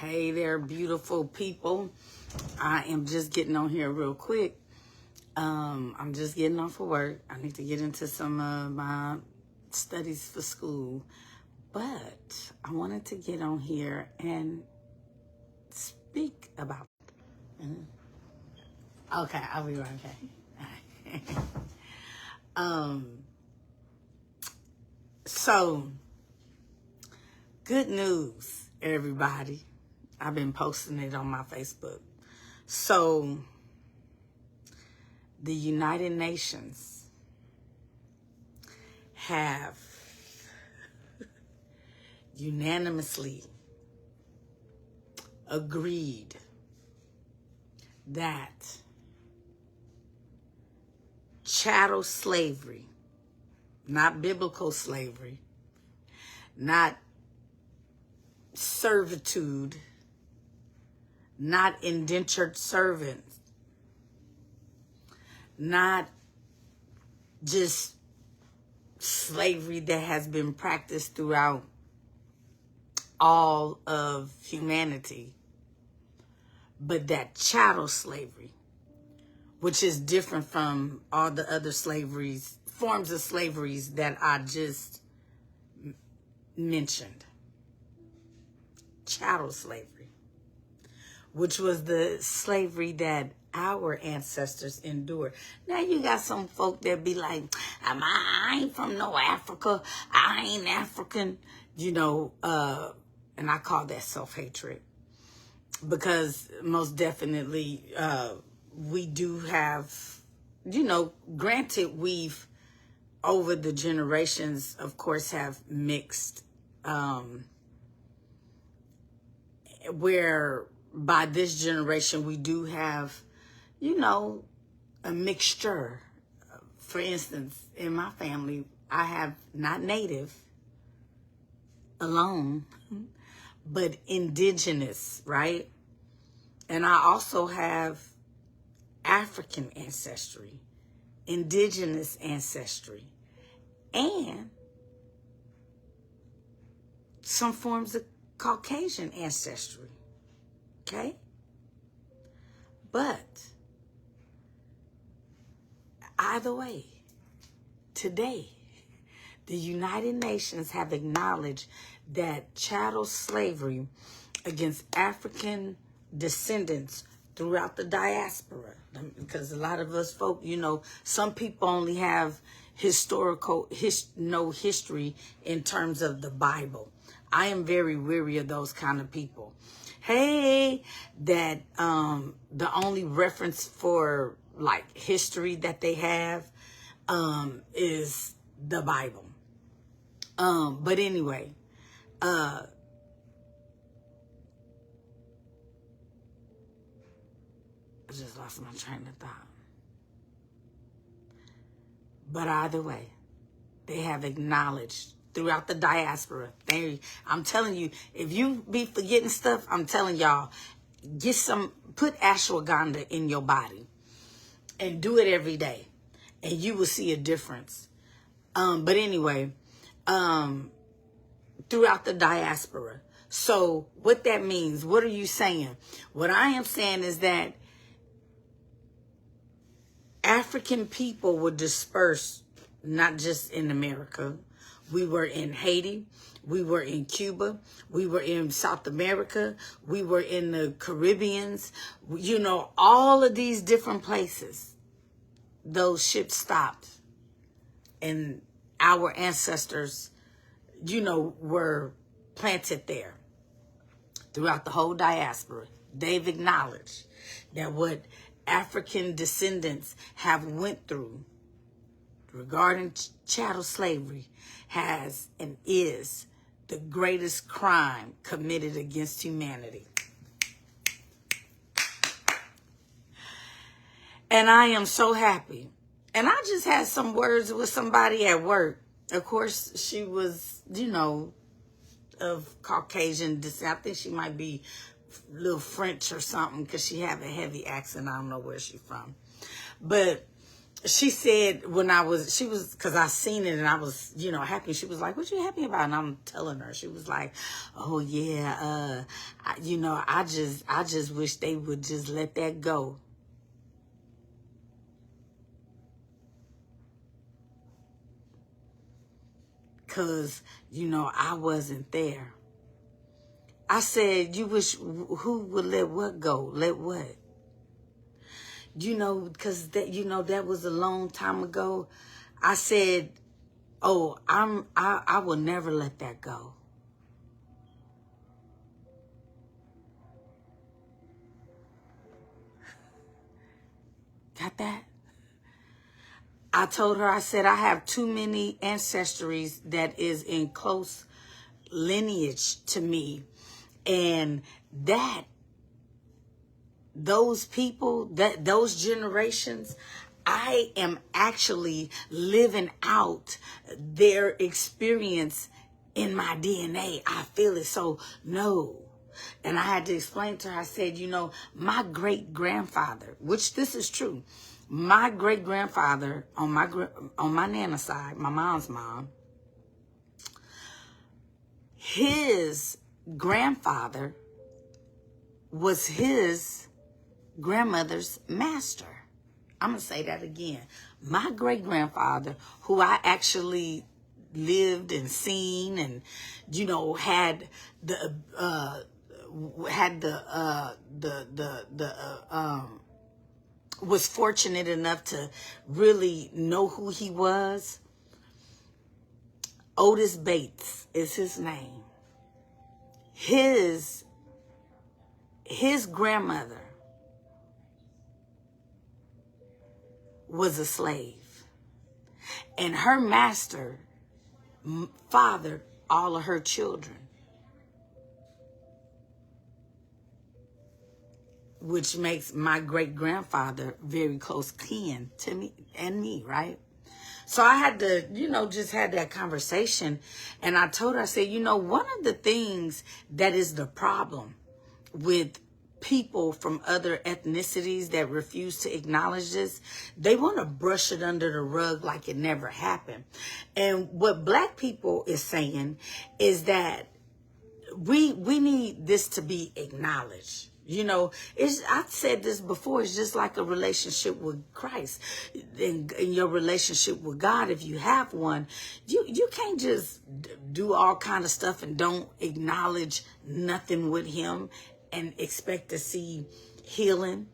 Hey there, beautiful people. I am just getting on here real quick. I'm just getting off of work. I need to get into some of my studies for school. But I wanted to get on here and speak about it. Okay, I'll be right back. So, good news, everybody. I've been posting it on my Facebook. So, the United Nations have unanimously agreed that chattel slavery, not biblical slavery, not servitude, not indentured servants, not just slavery that has been practiced throughout all of humanity, but that chattel slavery, which is different from all the other slaveries, forms of slaveries that I just mentioned. Chattel slavery, which was the slavery that our ancestors endured. Now you got some folk that be like, I ain't from no Africa. I ain't African, and I call that self-hatred. Because most definitely we do have, granted we've, over the generations, of course, have mixed, where by this generation we do have, a mixture. For instance, in my family, I have not native alone, but indigenous, right? And I also have African ancestry, indigenous ancestry, and some forms of Caucasian ancestry, okay? But either way, today, the United Nations have acknowledged that chattel slavery against African descendants throughout the diaspora, because a lot of us folk, some people only have no history in terms of the Bible. I am very weary of those kind of people. Hey, that the only reference for like history that they have is the Bible. But anyway, I just lost my train of thought. But either way, they have acknowledged throughout the diaspora. I'm telling you, if you be forgetting stuff, I'm telling y'all, put ashwagandha in your body and do it every day, and you will see a difference. But anyway, throughout the diaspora. So what that means, what are you saying? What I am saying is that African people were dispersed, not just in America. We were in Haiti. We were in Cuba. We were in South America. We were in the Caribbeans. All of these different places. Those ships stopped. And our ancestors, were planted there throughout the whole diaspora. They've acknowledged that what African descendants have went through regarding chattel slavery has and is the greatest crime committed against humanity. And I am so happy. And I just had some words with somebody at work. Of course, she was, of Caucasian descent. I think she might be a little French or something because she have a heavy accent. I don't know where she's from. But she said when because I seen it and I was, happy. She was like, what you happy about? And I'm telling her, she was like, oh yeah, I just wish they would just let that go. Cause, I wasn't there. I said, you wish who would let what go? Let what? Because that was a long time ago. I said, oh, I will never let that go. Got that? I told her, I said, I have too many ancestries that is in close lineage to me. And those people, those generations, I am actually living out their experience in my DNA. I feel it. So no. And I had to explain to her, I said, my great grandfather, which this is true. My great grandfather on my nana side, my mom's mom, his grandfather was his grandmother's master. I'm going to say that again. My great-grandfather, who I actually lived and seen and, had was fortunate enough to really know who he was. Otis Bates is his name. His grandmother was a slave, and her master fathered all of her children, which makes my great-grandfather very close kin to me, right? So I had to, just had that conversation, and I told her, I said, one of the things that is the problem with people from other ethnicities that refuse to acknowledge this, they want to brush it under the rug like it never happened. And what Black people is saying is that we need this to be acknowledged. I've said this before, it's just like a relationship with Christ. In your relationship with God, if you have one, you can't just do all kind of stuff and don't acknowledge nothing with him and expect to see healing,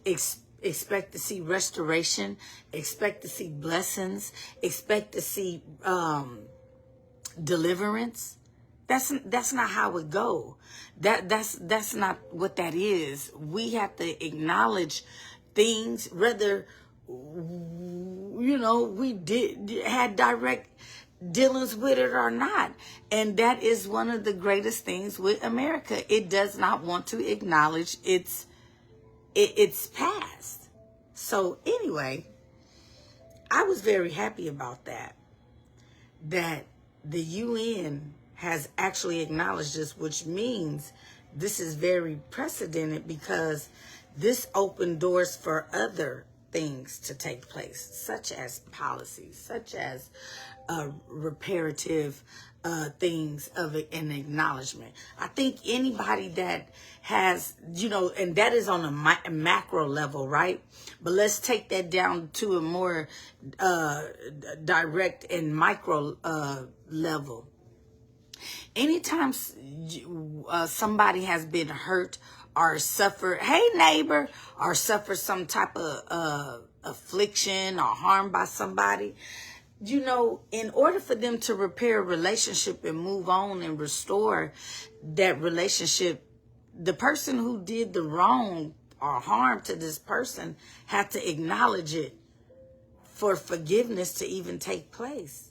expect to see restoration, expect to see blessings, expect to see deliverance. That's not how it go. That's not what that is. We have to acknowledge things, whether we had direct dealings with it or not. And that is one of the greatest things with America. It does not want to acknowledge its past. So anyway, I was very happy about that the UN has actually acknowledged this, which means this is very precedented, because this opened doors for other things to take place, such as policies, such as reparative things of an acknowledgement. I think anybody that has, and that is on a macro level, right? But let's take that down to a more direct and micro level. Anytime somebody has been hurt or suffered, hey neighbor, or suffered some type of affliction or harm by somebody, in order for them to repair a relationship and move on and restore that relationship, the person who did the wrong or harm to this person had to acknowledge it for forgiveness to even take place.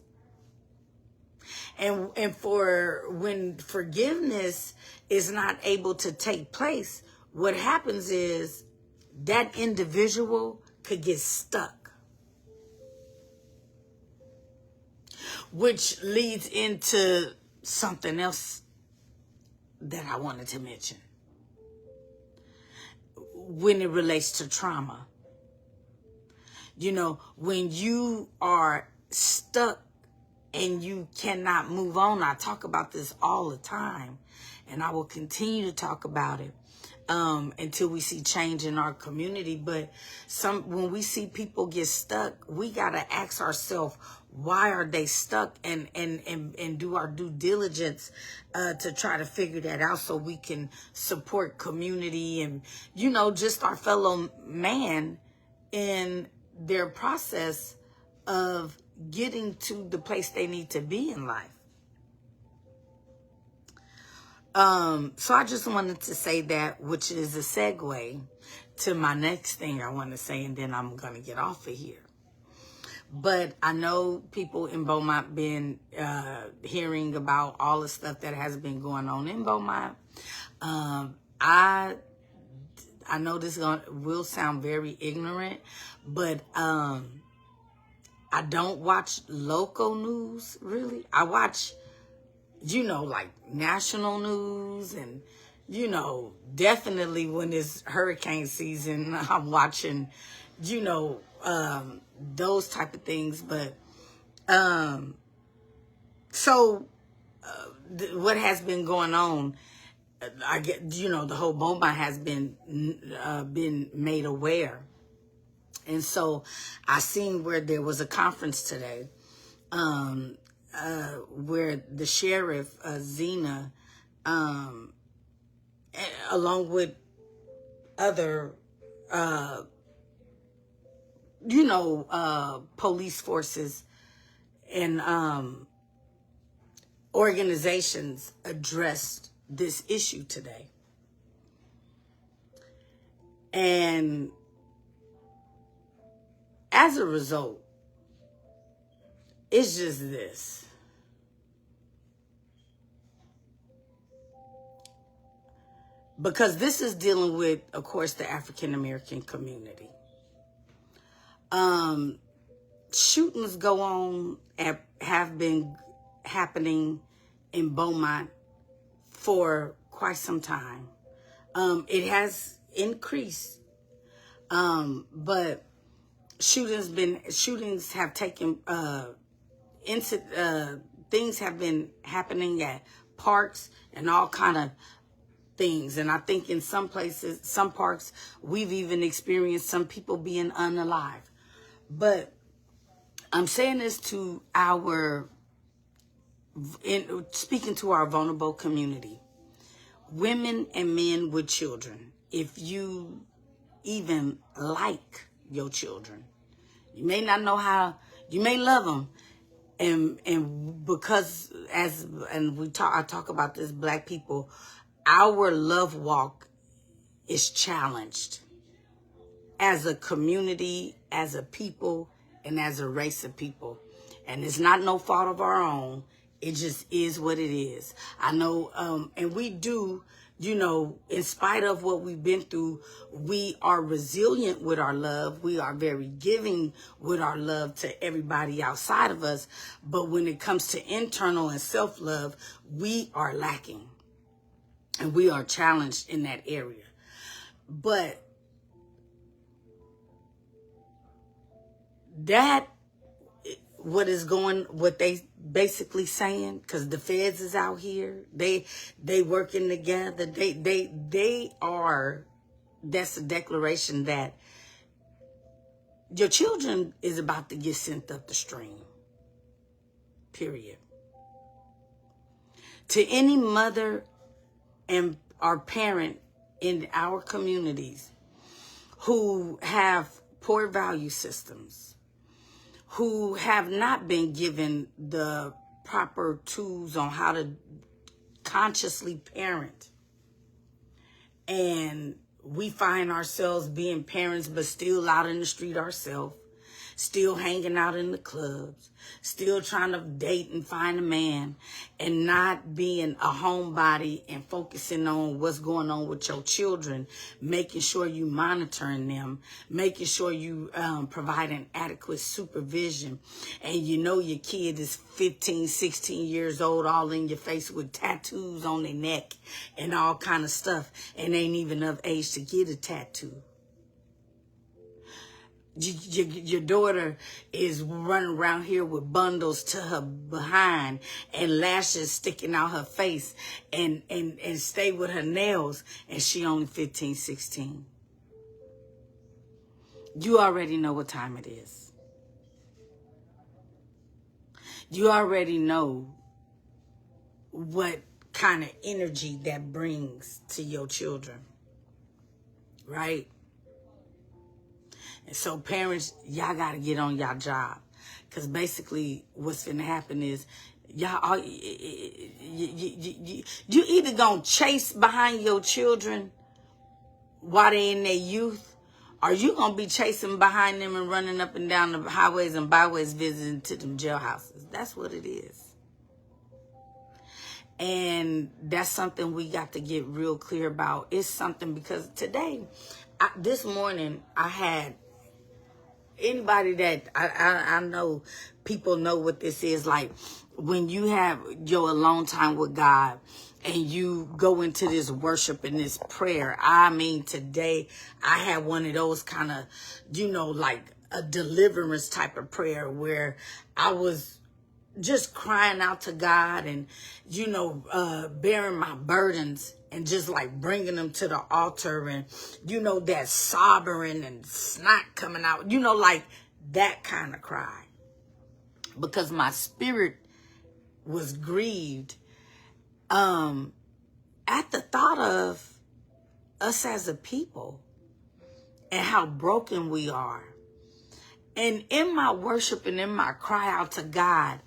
And for when forgiveness is not able to take place, what happens is that individual could get stuck, which leads into something else that I wanted to mention when it relates to trauma. You know, when you are stuck and you cannot move on. I talk about this all the time, and I will continue to talk about it until we see change in our community. But when we see people get stuck, we got to ask ourselves, why are they stuck, and do our due diligence to try to figure that out so we can support community and, you know, just our fellow man in their process of getting to the place they need to be in life. So I just wanted to say that, which is a segue to my next thing I want to say, and then I'm going to get off of here. But I know people in Beaumont been hearing about all the stuff that has been going on in Beaumont. I know this will sound very ignorant, but I don't watch local news, really. I watch, you know, like national news, and, you know, definitely when it's hurricane season, I'm watching, you know, those type of things. But what has been going on, I get, you know, the whole Beaumont has been made aware. And so I seen where there was a conference today, where the sheriff, Zena, along with other, you know, police forces and organizations addressed this issue today. And as a result, it's just this. Because this is dealing with, of course, the African American community. Shootings go on and have been happening in Beaumont for quite some time. It has increased, but shootings have taken, things have been happening at parks and all kind of things. And I think in some places, some parks, we've even experienced some people being unalive. But I'm saying this to speaking to our vulnerable community, women and men with children. If you even like your children, you may not know how, you may love them. And because I talk about this, Black people, our love walk is challenged as a community, as a people, and as a race of people. And it's not no fault of our own. It just is what it is. I know, and we do, you know, in spite of what we've been through, we are resilient with our love. We are very giving with our love to everybody outside of us. But when it comes to internal and self-love, we are lacking. And we are challenged in that area. But that, what they basically saying, because the feds is out here, they working together, they are, that's a declaration that your children is about to get sent up the stream, period. To any mother and our parent in our communities who have poor value systems, who have not been given the proper tools on how to consciously parent. And we find ourselves being parents, but still out in the street ourselves, still hanging out in the clubs, still trying to date and find a man, and not being a homebody and focusing on what's going on with your children, making sure you monitoring them, making sure you providing adequate supervision. And you know your kid is 15, 16 years old, all in your face with tattoos on their neck and all kind of stuff, and ain't even of age to get a tattoo. Your daughter is running around here with bundles to her behind and lashes sticking out her face and stay with her nails, and she only 15, 16. You already know what time it is. You already know what kind of energy that brings to your children, right? And so parents, y'all got to get on y'all job. Because basically what's going to happen is y'all, you either going to chase behind your children while they in their youth, or you going to be chasing behind them and running up and down the highways and byways visiting to them jailhouses. That's what it is. And that's something we got to get real clear about. It's something because today, this morning, I had anybody that I know, people know what this is like. When you have your alone time with God and you go into this worship and this prayer, I mean, today I had one of those kind of, like a deliverance type of prayer where I was just crying out to God and, bearing my burdens and just like bringing them to the altar and, that sobbing and snot coming out, like that kind of cry. Because my spirit was grieved at the thought of us as a people and how broken we are. And in my worship and in my cry out to God,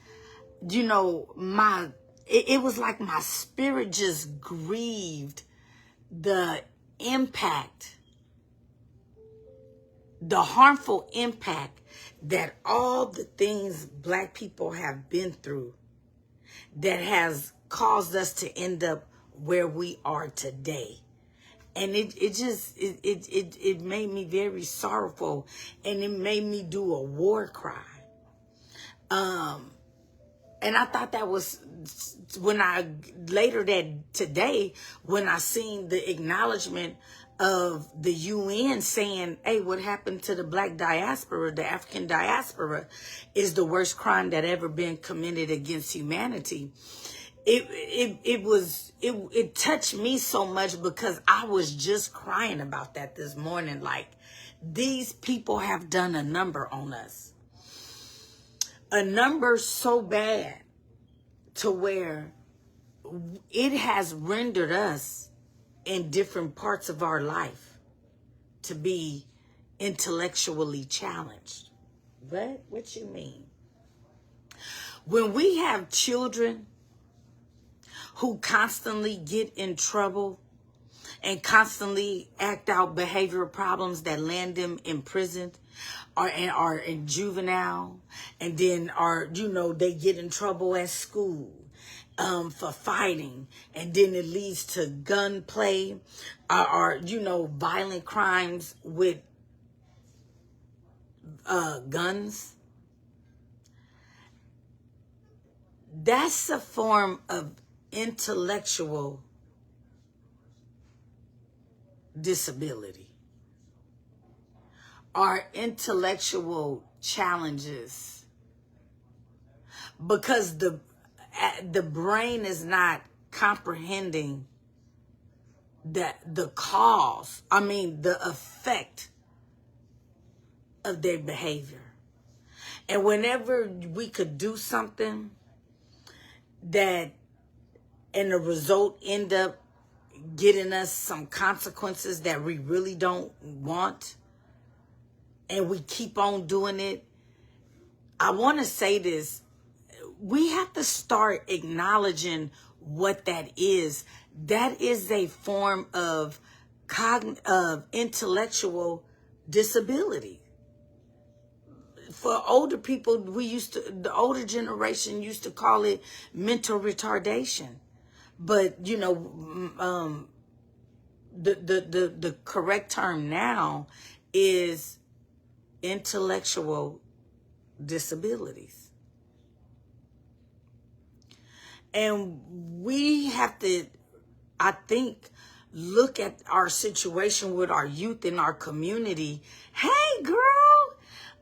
it was like my spirit just grieved the impact, the harmful impact that all the things Black people have been through that has caused us to end up where we are today. And it made me very sorrowful, and it made me do a war cry. And I thought that was when today, when I seen the acknowledgement of the UN saying, hey, what happened to the Black diaspora, the African diaspora, is the worst crime that ever been committed against humanity. It touched me so much because I was just crying about that this morning. Like, these people have done a number on us. A number so bad to where it has rendered us in different parts of our life to be intellectually challenged. What you mean? When we have children who constantly get in trouble and constantly act out behavioral problems that land them in prison or are in juvenile, and then they get in trouble at school for fighting, and then it leads to gunplay or violent crimes with guns. That's a form of intellectual disability. Our intellectual challenges, because the brain is not comprehending the effect of their behavior. And whenever we could do something that and the result end up getting us some consequences that we really don't want, and we keep on doing it, I want to say this. We have to start acknowledging what that is. That is a form of intellectual disability. For older people, the older generation used to call it mental retardation. But, the correct term now is intellectual disabilities. And we have to, I think, look at our situation with our youth in our community. Hey, girl,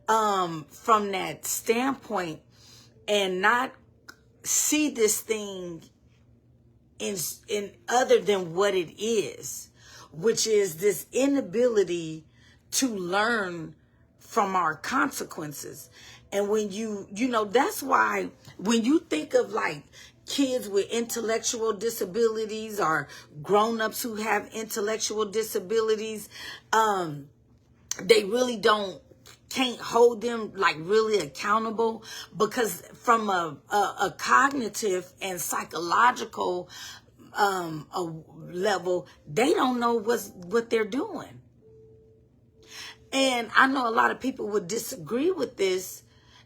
from that standpoint and not see this thing in other than what it is, which is this inability to learn from our consequences. And when you know, that's why when you think of like kids with intellectual disabilities or grown-ups who have intellectual disabilities, they really can't hold them like really accountable, because from a cognitive and psychological a level, they don't know what they're doing. And I know a lot of people would disagree with this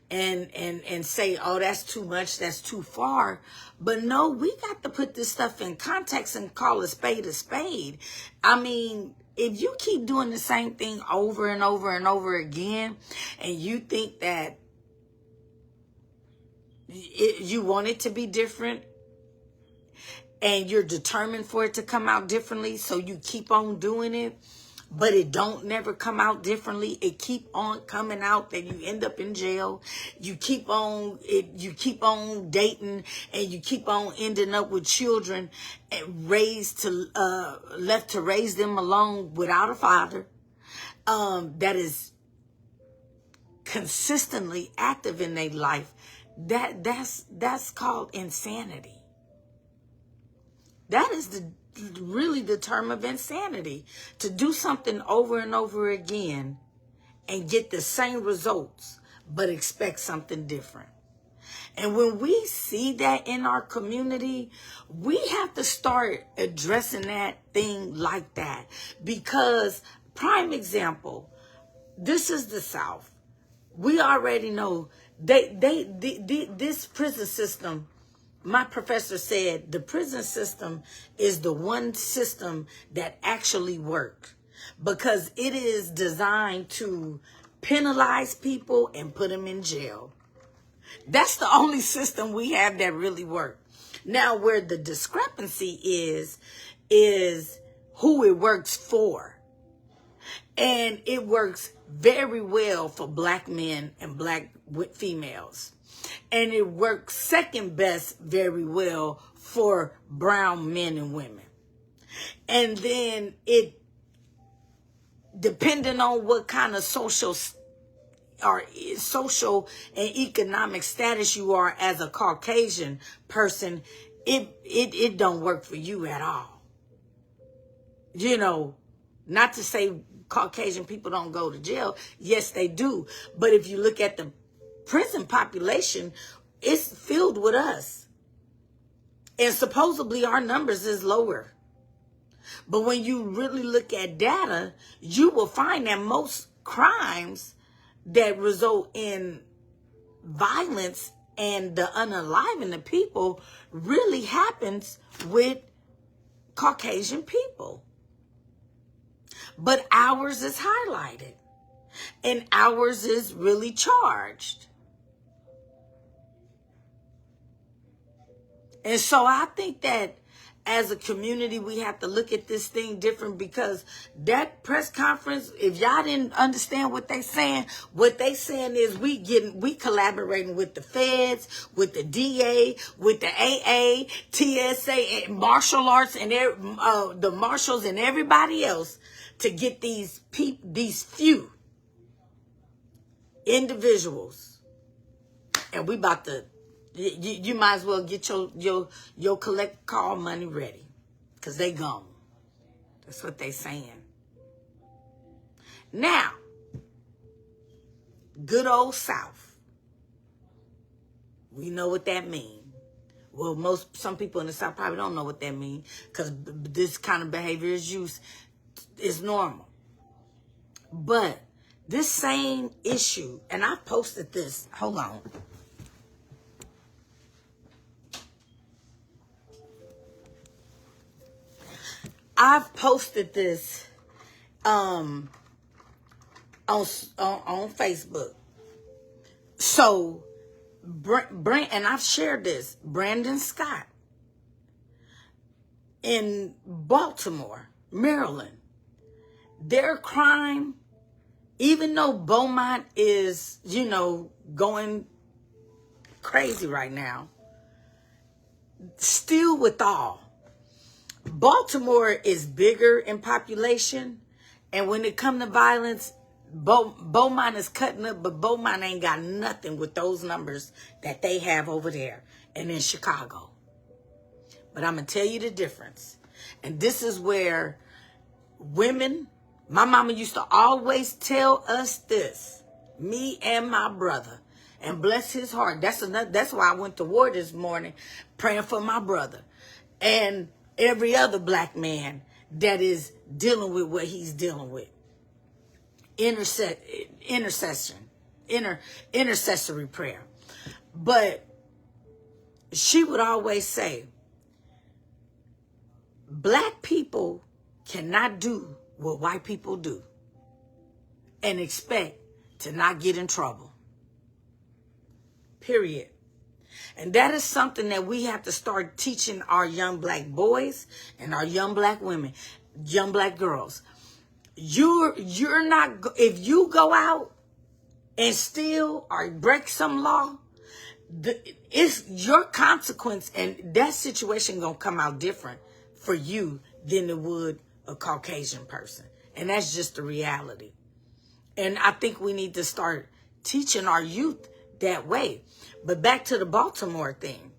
and say, oh, that's too much, that's too far. But no, we got to put this stuff in context and call a spade a spade. I mean, if you keep doing the same thing over and over and over again, and you think that you want it to be different, and you're determined for it to come out differently, so you keep on doing it, but it don't never come out differently. It keep on coming out that you end up in jail. You keep on dating, and you keep on ending up with children left to raise them alone without a father that is consistently active in their life. That's called insanity. That is really the term of insanity, to do something over and over again and get the same results but expect something different. And when we see that in our community, we have to start addressing that thing like that. Because, prime example, this is the South. We already know this prison system. My professor said the prison system is the one system that actually works, because it is designed to penalize people and put them in jail. That's the only system we have that really works. Now, where the discrepancy is who it works for. And it works very well for black men and black females. And it works second best very well for brown men and women. And then it, depending on what kind of social and economic status you are as a Caucasian person, it don't work for you at all. You know, not to say Caucasian people don't go to jail. Yes, they do. But if you look at the prison population, it's filled with us. And supposedly our numbers is lower. But when you really look at data, you will find that most crimes that result in violence and the unaliving of people really happens with Caucasian people. But ours is highlighted. And ours is really charged. And so I think that as a community, we have to look at this thing different, because that press conference, if y'all didn't understand what they saying is we collaborating with the feds, with the DA, with the AA, TSA, and martial arts, and the marshals and everybody else to get these few individuals. And we about to, you might as well get your collect call money ready, because they gone. That's what they saying. Now, good old South. We know what that means. Well, some people in the South probably don't know what that means, because this kind of behavior is normal. But this same issue, and I posted this, hold on. I've posted this on Facebook. So, and I've shared this. Brandon Scott in Baltimore, Maryland, their crime Even though Beaumont is, you know, going crazy right now, still with all, Baltimore is bigger in population, and when it comes to violence, Beaumont is cutting up, but Beaumont ain't got nothing with those numbers that they have over there and in Chicago. But I'm going to tell you the difference. And this is where women, my mama used to always tell us this, me and my brother, and bless his heart. That's why I went to war this morning praying for my brother and every other black man that is dealing with what he's dealing with. Intercessory prayer. But she would always say, black people cannot do what white people do and expect to not get in trouble. Period. And that is something that we have to start teaching our young black boys and our young black women, young black girls. You're not, if you go out and steal or break some law, it's your consequence, and that situation gonna come out different for you than it would a Caucasian person. And that's just the reality. And I think we need to start teaching our youth that way. But back to the Baltimore thing,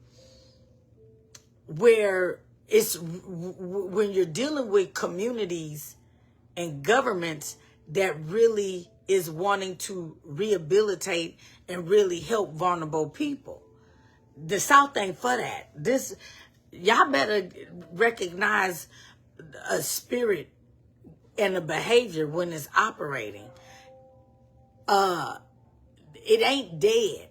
where it's when you're dealing with communities and governments that really is wanting to rehabilitate and really help vulnerable people. The South ain't for that. Y'all better recognize a spirit and a behavior when it's operating. It ain't dead.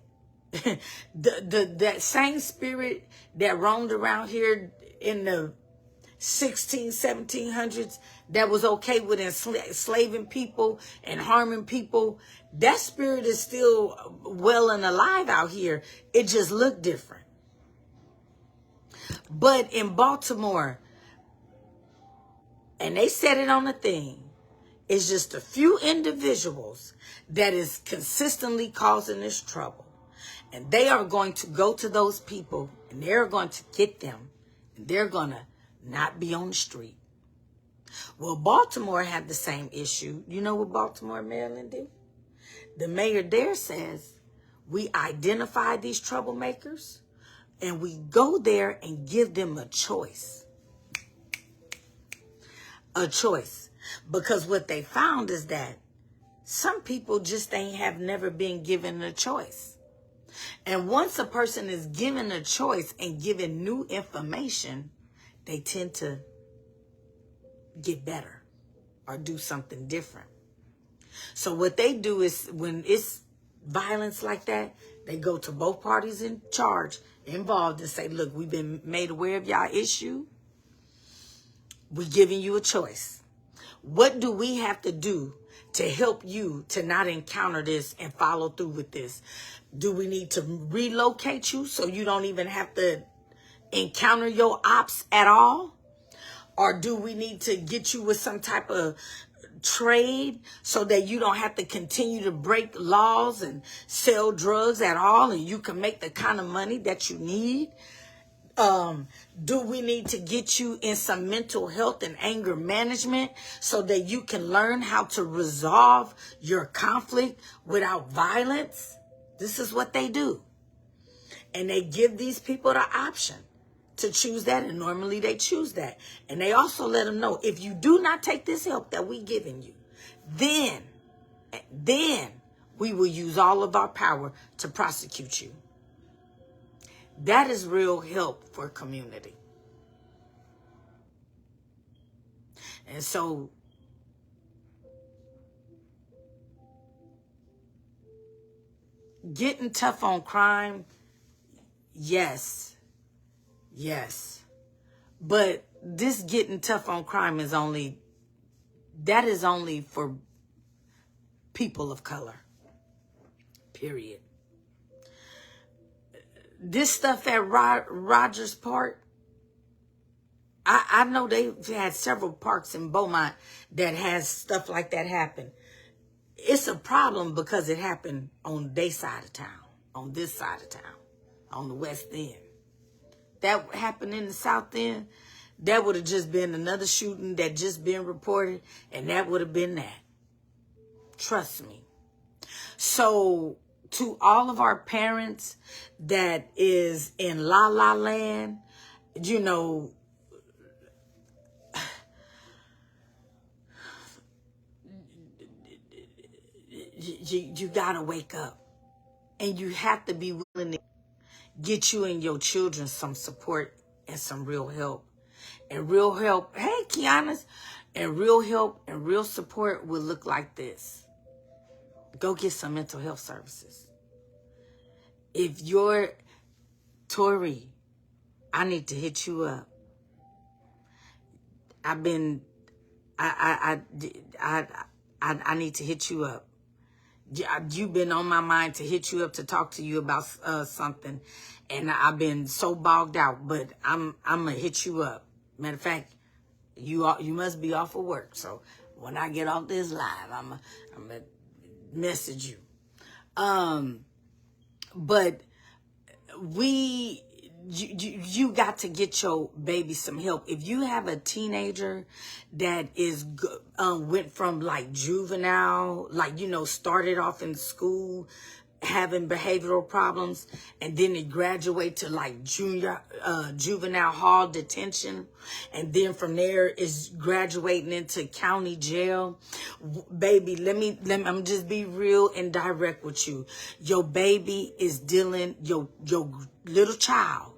That same spirit that roamed around here in the 1700s that was okay with enslaving people and harming people, that spirit is still well and alive out here. It just looked different. But in Baltimore, and they said it on the thing, it's just a few individuals that is consistently causing this trouble. And they are going to go to those people and they're going to get them. And they're going to not be on the street. Well, Baltimore had the same issue. You know what Baltimore, Maryland do? The mayor there says, we identify these troublemakers and we go there and give them a choice. A choice. Because what they found is that some people just have never been given a choice. And once a person is given a choice and given new information, they tend to get better or do something different. So what they do is when it's violence like that, they go to both parties in charge, involved, and say, look, we've been made aware of y'all issue. We're giving you a choice. What do we have to do to help you to not encounter this and follow through with this? Do we need to relocate you so you don't even have to encounter your ops at all? Or do we need to get you with some type of trade so that you don't have to continue to break laws and sell drugs at all and you can make the kind of money that you need? Do we need to get you in some mental health and anger management so that you can learn how to resolve your conflict without violence? This is what they do. And they give these people the option to choose that, and normally they choose that. And they also let them know, if you do not take this help that we giving you, then we will use all of our power to prosecute you. That is real help for community. And so getting tough on crime, yes. But this getting tough on crime is only for people of color. Period. This stuff at Rogers Park, I know they've had several parks in Beaumont that has stuff like that happen. it's a problem because it happened on their side of town, on this side of town, on the West End. That happened in the South End, that would have just been another shooting that just been reported, and that would have been that. Trust me. So to all of our parents that is in La La Land, you know, you gotta wake up, and you have to be willing to get you and your children some support and some real help. And real help, hey Kiana's, and real help and real support will look like this. Go get some mental health services. If you're Tori, I need to hit you up. I need to hit you up. You've been on my mind to hit you up to talk to you about something, and I've been so bogged out. But I'm gonna hit you up. Matter of fact, you must be off of work. So when I get off this live, I'm gonna message you. But you got to get your baby some help. If you have a teenager that is went from like juvenile, like, you know, started off in school having behavioral problems, and then they graduate to like juvenile hall detention, and then from there is graduating into county jail. Baby, let me I'm just be real and direct with you. Your baby is dealing, your little child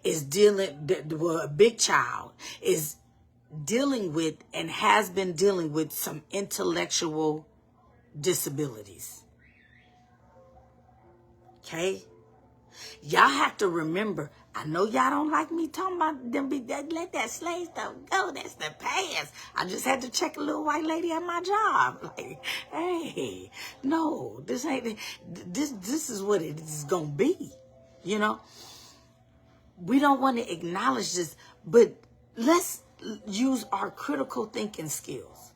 is dealing, well, a big child is dealing with and has been dealing with some intellectual disabilities. Okay? Y'all have to remember, I know y'all don't like me talking about them, let that slave stuff go. That's the past. I just had to check a little white lady at my job. Like, hey, no, this ain't, this is what it is gonna be. You know? We don't want to acknowledge this, but let's use our critical thinking skills.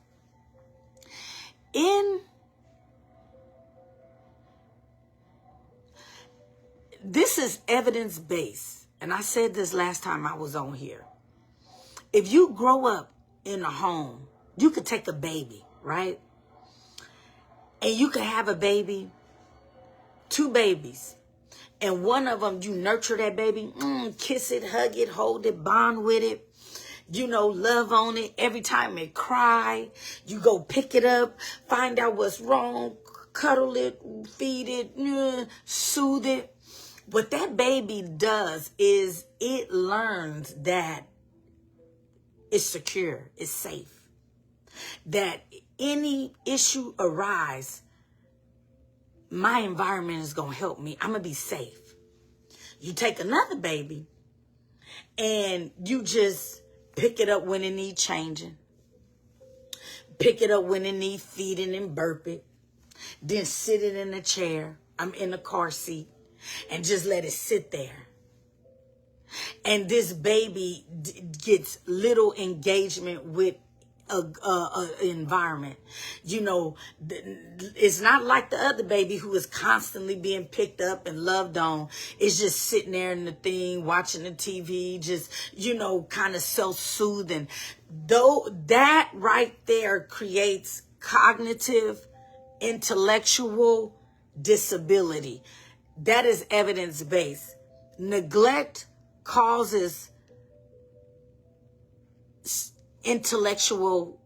This is evidence-based, and I said this last time I was on here. If you grow up in a home, you could take a baby, right? And you could have a baby, 2 babies, and one of them, you nurture that baby, kiss it, hug it, hold it, bond with it, you know, love on it. Every time it cry, you go pick it up, find out what's wrong, cuddle it, feed it, soothe it. What that baby does is it learns that it's secure, it's safe, that any issue arise, my environment is going to help me. I'm going to be safe. You take another baby and you just pick it up when it needs changing, pick it up when it needs feeding and burping, then sit it in a chair. I'm in a car seat. And just let it sit there. And this baby gets little engagement with a environment. You know, it's not like the other baby who is constantly being picked up and loved on. It's just sitting there in the thing, watching the TV, just, you know, kind of self-soothing. Though that right there creates cognitive, intellectual disability. That is evidence-based. Neglect causes intellectual.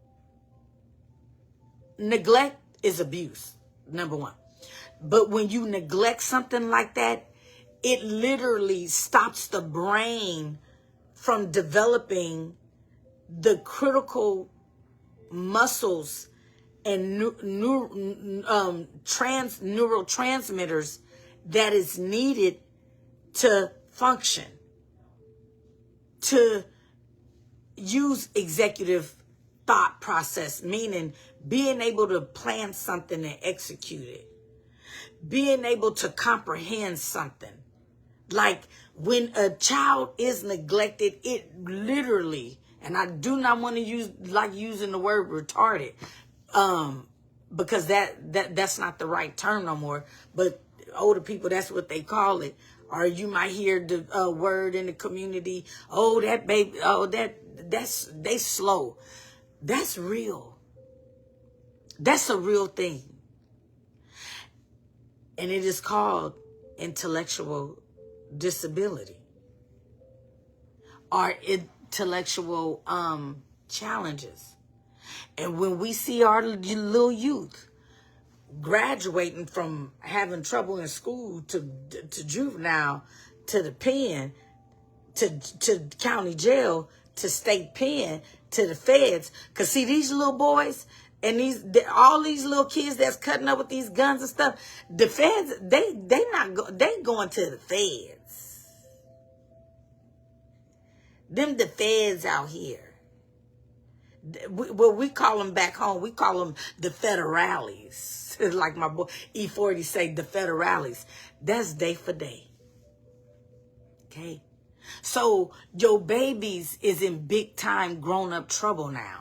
Neglect is abuse, number one. But when you neglect something like that, it literally stops the brain from developing the critical muscles and neurotransmitters that is needed to function, to use executive thought process, meaning being able to plan something and execute it, being able to comprehend something. Like when a child is neglected, it literally, and I do not want to use like using the word retarded, because that's not the right term no more. But older people, that's what they call it. Or you might hear the word in the community, oh, that baby, oh, they slow. That's real. That's a real thing. And it is called intellectual disability or intellectual challenges. And when we see our little youth graduating from having trouble in school to juvenile, to the pen, to county jail, to state pen, to the feds. Because see, these little boys and all these little kids that's cutting up with these guns and stuff, the feds, they going to the feds. Them the feds out here. We call them back home. We call them the federales. Like my boy E40 say, the federales. That's day for day. Okay? So your babies is in big time grown up trouble now.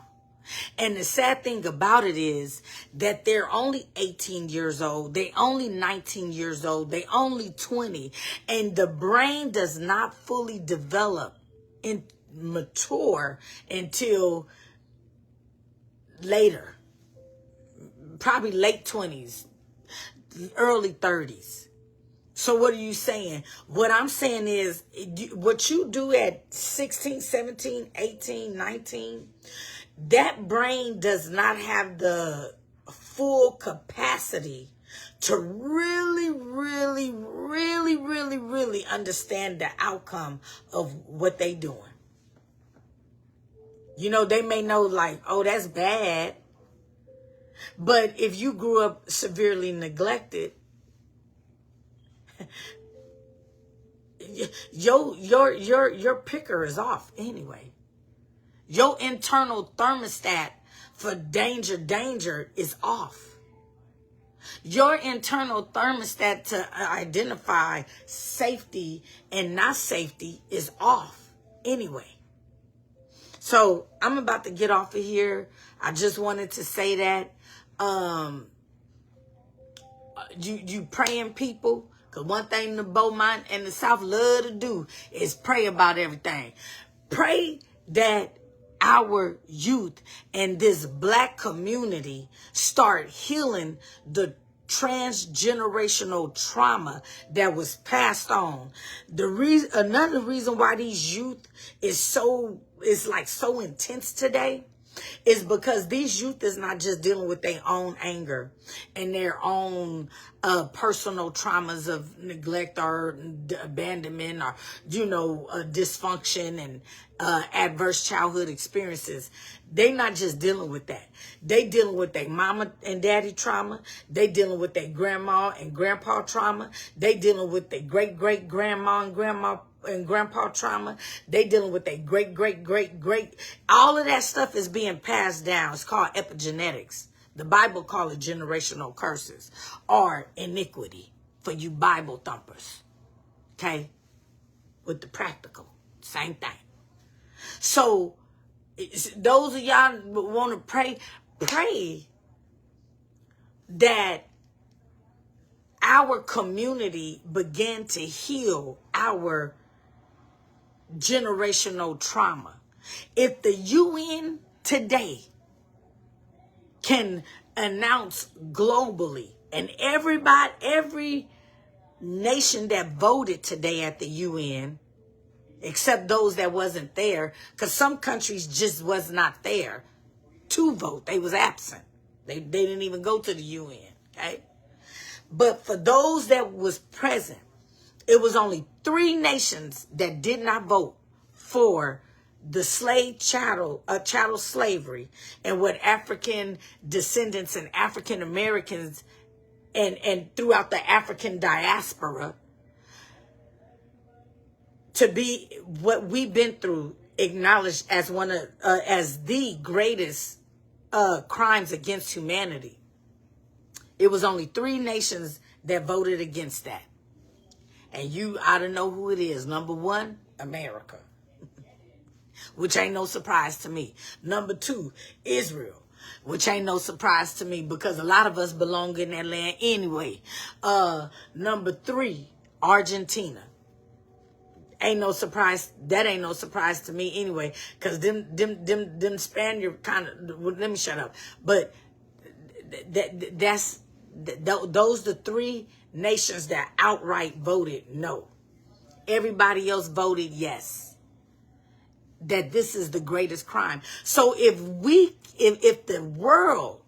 And the sad thing about it is that they're only 18 years old. They only 19 years old. They only 20. And the brain does not fully develop and mature until later. Probably late 20s, early 30s. So what are you saying? What I'm saying is what you do at 16, 17, 18, 19, that brain does not have the full capacity to really, really, really, really, really understand the outcome of what they doing. You know, they may know like, oh, that's bad. But if you grew up severely neglected, your picker is off anyway. Your internal thermostat for danger is off. Your internal thermostat to identify safety and not safety is off anyway. So I'm about to get off of here. I just wanted to say that. You praying people, because one thing the Beaumont and the South love to do is pray about everything. Pray that our youth and this black community start healing the transgenerational trauma that was passed on. Another reason why these youth is so intense today is because these youth is not just dealing with their own anger and their own personal traumas of neglect or abandonment or, dysfunction and adverse childhood experiences. They not just dealing with that. They dealing with their mama and daddy trauma. They dealing with their grandma and grandpa trauma. They dealing with their great-great-grandma and grandpa trauma. They dealing with their great. All of that stuff is being passed down. It's called epigenetics. The Bible call it generational curses or iniquity for you Bible thumpers. Okay? With the practical. Same thing. So, those of y'all want to pray that our community begin to heal our generational trauma. If the UN today can announce globally, and every nation that voted today at the UN, except those that wasn't there, because some countries just was not there to vote. They was absent. They didn't even go to the UN, okay? But for those that was present, it was only 3 nations that did not vote for the chattel slavery and what African descendants and African Americans and throughout the African diaspora to be what we've been through acknowledged as as the greatest crimes against humanity. It was only 3 nations that voted against that. And you ought to know who it is. Number 1, America, which ain't no surprise to me. Number 2, Israel. which ain't no surprise to me because a lot of us belong in that land anyway. Number 3, Argentina. Ain't no surprise. That ain't no surprise to me anyway, because them Spaniard kind of, well, let me shut up. But those the 3 nations that outright voted no. Everybody else voted yes. That this is the greatest crime. So if the world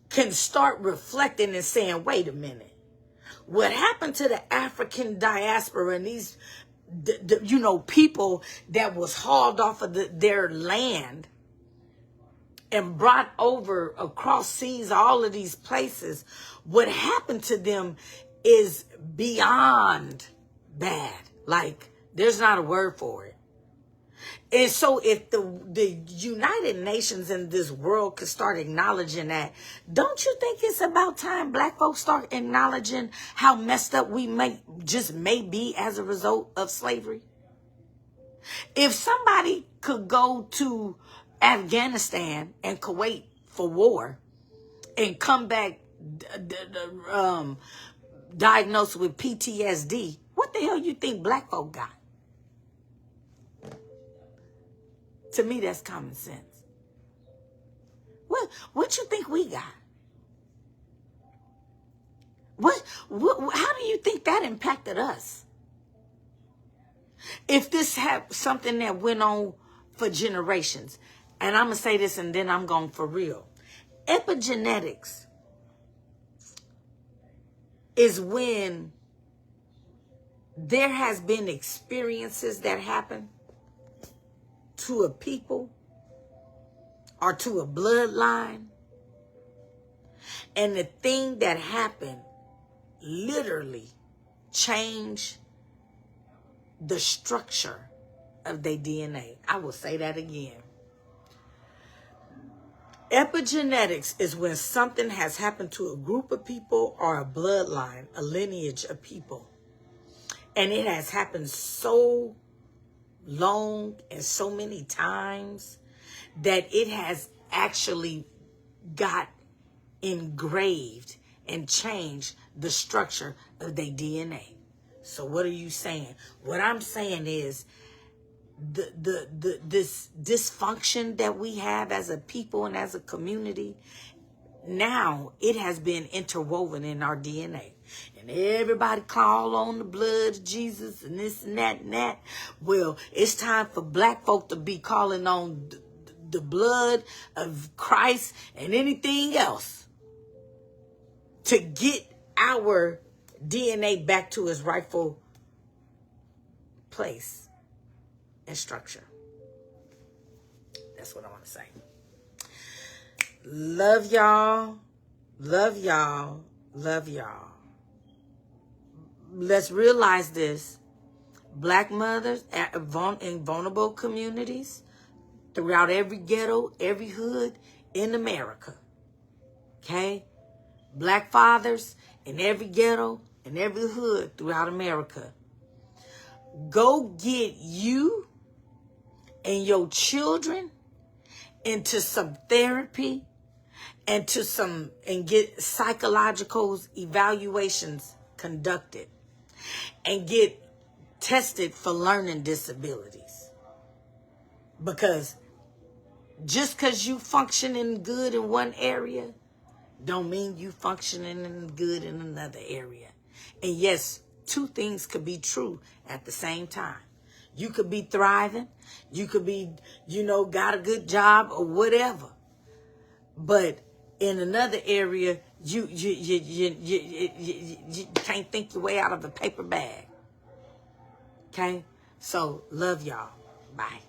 can start reflecting and saying, wait a minute, what happened to the African diaspora and these, people that was hauled off of their land and brought over across seas, all of these places, what happened to them is beyond bad. Like, there's not a word for it. And so if the United Nations in this world could start acknowledging that, don't you think it's about time black folks start acknowledging how messed up we may be as a result of slavery? If somebody could go to Afghanistan and Kuwait for war and come back diagnosed with PTSD, what the hell you think black folk got? To me, that's common sense. What you think we got? How do you think that impacted us? If this had something that went on for generations, and I'm going to say this and then I'm going for real. Epigenetics is when there has been experiences that happen to a people or to a bloodline, and the thing that happened literally changed the structure of their DNA. I will say that again. Epigenetics is when something has happened to a group of people or a bloodline, a lineage of people, and it has happened so long and so many times that it has actually got engraved and changed the structure of their DNA. So what are you saying? What I'm saying is this dysfunction that we have as a people and as a community, now it has been interwoven in our DNA. And everybody call on the blood of Jesus and this and that and that. Well, it's time for black folk to be calling on the blood of Christ and anything else to get our DNA back to its rightful place and structure. That's what I want to say. Love y'all. Love y'all. Love y'all. Let's realize this. Black mothers in vulnerable communities throughout every ghetto, every hood in America. Okay? Black fathers in every ghetto, in every hood throughout America. Go get you and your children into some therapy and get psychological evaluations conducted and get tested for learning disabilities. Because just because you functioning good in one area don't mean you functioning good in another area. And yes, 2 things could be true at the same time. You could be thriving. You could be, got a good job or whatever. But in another area, you can't think your way out of a paper bag. Okay? So, love y'all. Bye.